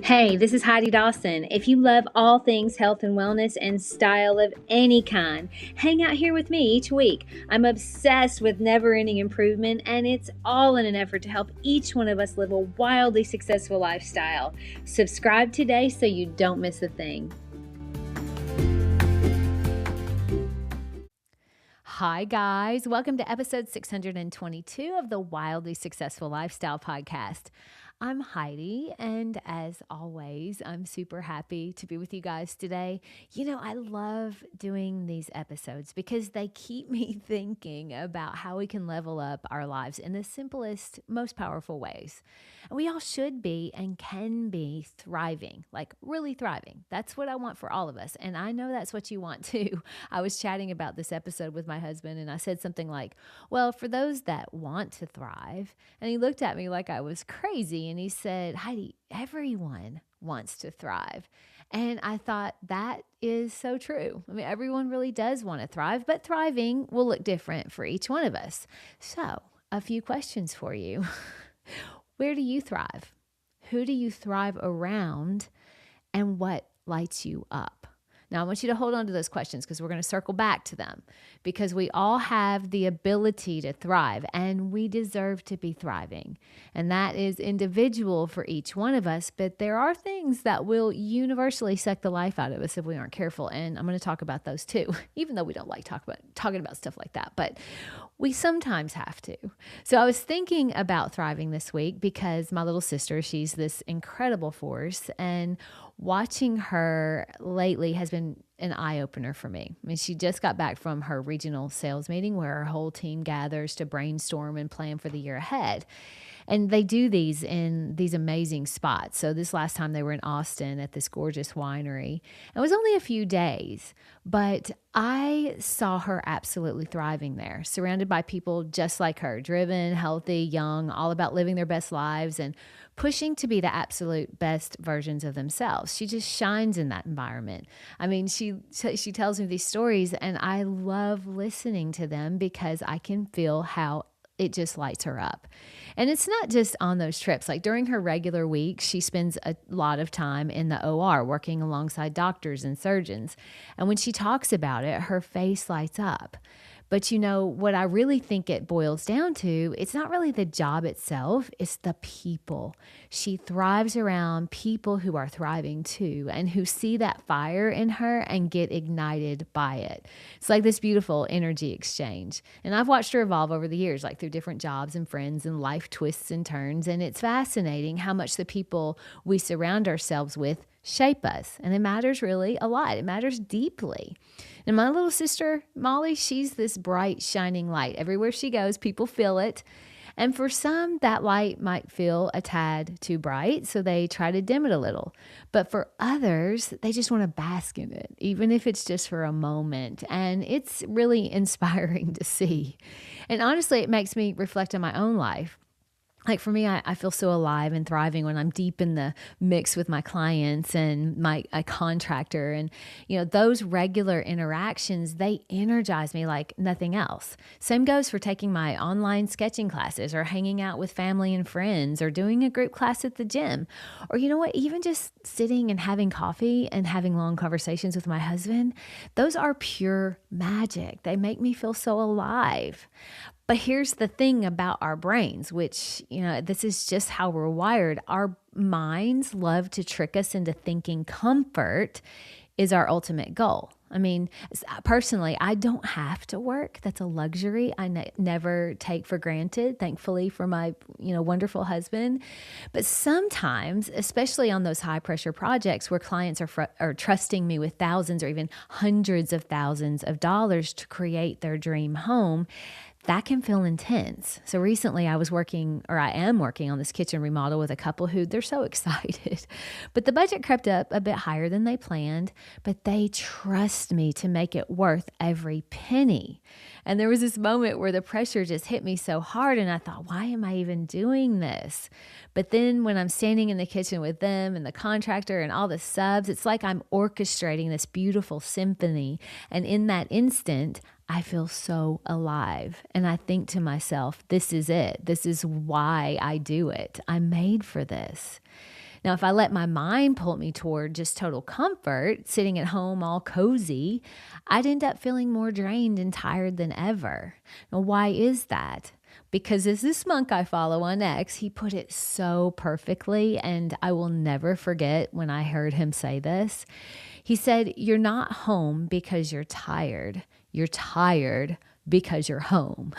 Hey, this is Heidi Dawson. If you love all things health and wellness and style of any kind, hang out here with me each week. I'm obsessed with never-ending improvement, and it's all in an effort to help each one of us live a wildly successful lifestyle. Subscribe today so you don't miss a thing. Hi, guys. Welcome to episode 622 of the Wildly Successful Lifestyle Podcast. I'm Heidi, and as always, I'm super happy to be with you guys today. You know, I love doing these episodes because they keep me thinking about how we can level up our lives in the simplest, most powerful ways. And we all should be and can be thriving, like really thriving. That's what I want for all of us, and I know that's what you want too. I was chatting about this episode with my husband, and I said something like, well, for those that want to thrive, and he looked at me like I was crazy. And he said, Heidi, everyone wants to thrive. And I thought that is so true. I mean, everyone really does want to thrive, but thriving will look different for each one of us. So, a few questions for you. Where do you thrive? Who do you thrive around? And what lights you up? Now, I want you to hold on to those questions because we're going to circle back to them, because we all have the ability to thrive and we deserve to be thriving. And that is individual for each one of us, but there are things that will universally suck the life out of us if we aren't careful. And I'm going to talk about those too, even though we don't like talking about stuff like that, but we sometimes have to. So I was thinking about thriving this week because my little sister, she's this incredible force, and watching her lately has been an eye-opener for me. I mean, she just got back from her regional sales meeting where her whole team gathers to brainstorm and plan for the year ahead. And they do these in these amazing spots. So this last time they were in Austin at this gorgeous winery. It was only a few days, but I saw her absolutely thriving there, surrounded by people just like her, driven, healthy, young, all about living their best lives and pushing to be the absolute best versions of themselves. She just shines in that environment. I mean, she tells me these stories, and I love listening to them because I can feel how it just lights her up. And it's not just on those trips. Like during her regular week, she spends a lot of time in the OR working alongside doctors and surgeons. And when she talks about it, her face lights up. But you know, what I really think it boils down to, it's not really the job itself, it's the people. She thrives around people who are thriving too, and who see that fire in her and get ignited by it. It's like this beautiful energy exchange. And I've watched her evolve over the years, like through different jobs and friends and life twists and turns. And it's fascinating how much the people we surround ourselves with shape us. And it matters really a lot. It matters deeply. And my little sister, Molly, she's this bright, shining light. Everywhere she goes, people feel it. And for some, that light might feel a tad too bright, so they try to dim it a little. But for others, they just want to bask in it, even if it's just for a moment. And it's really inspiring to see. And honestly, it makes me reflect on my own life. Like for me, I feel so alive and thriving when I'm deep in the mix with my clients and a contractor. And, you know, those regular interactions, they energize me like nothing else. Same goes for taking my online sketching classes or hanging out with family and friends or doing a group class at the gym. Or you know what, even just sitting and having coffee and having long conversations with my husband, those are pure magic. They make me feel so alive. But here's the thing about our brains, which, you know, this is just how we're wired. Our minds love to trick us into thinking comfort is our ultimate goal. I mean, personally, I don't have to work. That's a luxury I never take for granted, thankfully for my, wonderful husband. But sometimes, especially on those high pressure projects where clients are trusting me with thousands or even hundreds of thousands of dollars to create their dream home, that can feel intense. So recently I am working on this kitchen remodel with a couple who they're so excited, but the budget crept up a bit higher than they planned, but they trust me to make it worth every penny. And there was this moment where the pressure just hit me so hard and I thought, why am I even doing this? But then when I'm standing in the kitchen with them and the contractor and all the subs, it's like I'm orchestrating this beautiful symphony. And in that instant, I feel so alive. And I think to myself, this is it. This is why I do it. I'm made for this. Now, if I let my mind pull me toward just total comfort, sitting at home all cozy, I'd end up feeling more drained and tired than ever. Now, why is that? Because as this monk I follow on X, he put it so perfectly, and I will never forget when I heard him say this. He said, "You're not home because you're tired. You're tired because you're home."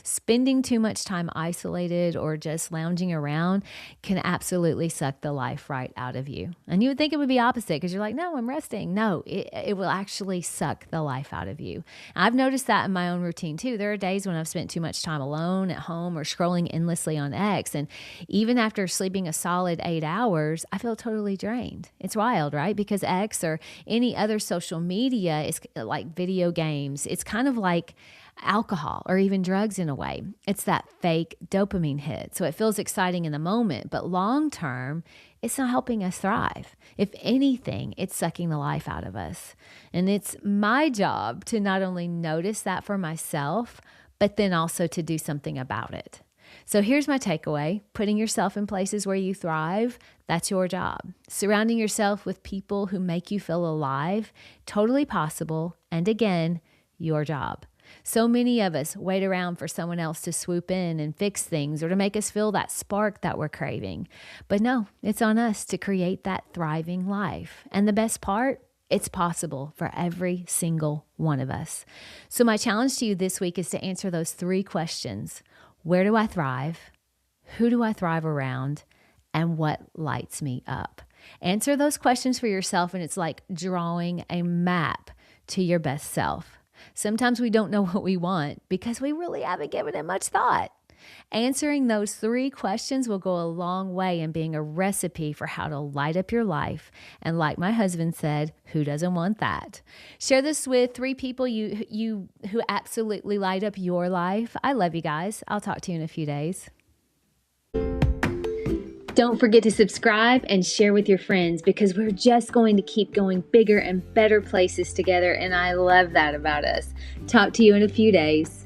Spending too much time isolated or just lounging around can absolutely suck the life right out of you. And you would think it would be opposite because you're like, no, I'm resting. No, it will actually suck the life out of you. I've noticed that in my own routine too. There are days when I've spent too much time alone at home or scrolling endlessly on X. And even after sleeping a solid 8 hours, I feel totally drained. It's wild, right? Because X or any other social media is like video games. It's kind of like alcohol or even drugs in a way. It's that fake dopamine hit. So it feels exciting in the moment, but long term, it's not helping us thrive. If anything, it's sucking the life out of us. And it's my job to not only notice that for myself, but then also to do something about it. So here's my takeaway. Putting yourself in places where you thrive, that's your job. Surrounding yourself with people who make you feel alive, totally possible, and again, your job. So many of us wait around for someone else to swoop in and fix things or to make us feel that spark that we're craving. But no, it's on us to create that thriving life. And the best part, it's possible for every single one of us. So my challenge to you this week is to answer those 3 questions. Where do I thrive? Who do I thrive around? And what lights me up? Answer those questions for yourself, and it's like drawing a map to your best self. Sometimes we don't know what we want because we really haven't given it much thought. Answering those 3 questions will go a long way in being a recipe for how to light up your life. And like my husband said, who doesn't want that? Share this with 3 people who absolutely light up your life. I love you guys. I'll talk to you in a few days. Don't forget to subscribe and share with your friends because we're just going to keep going bigger and better places together. And I love that about us. Talk to you in a few days.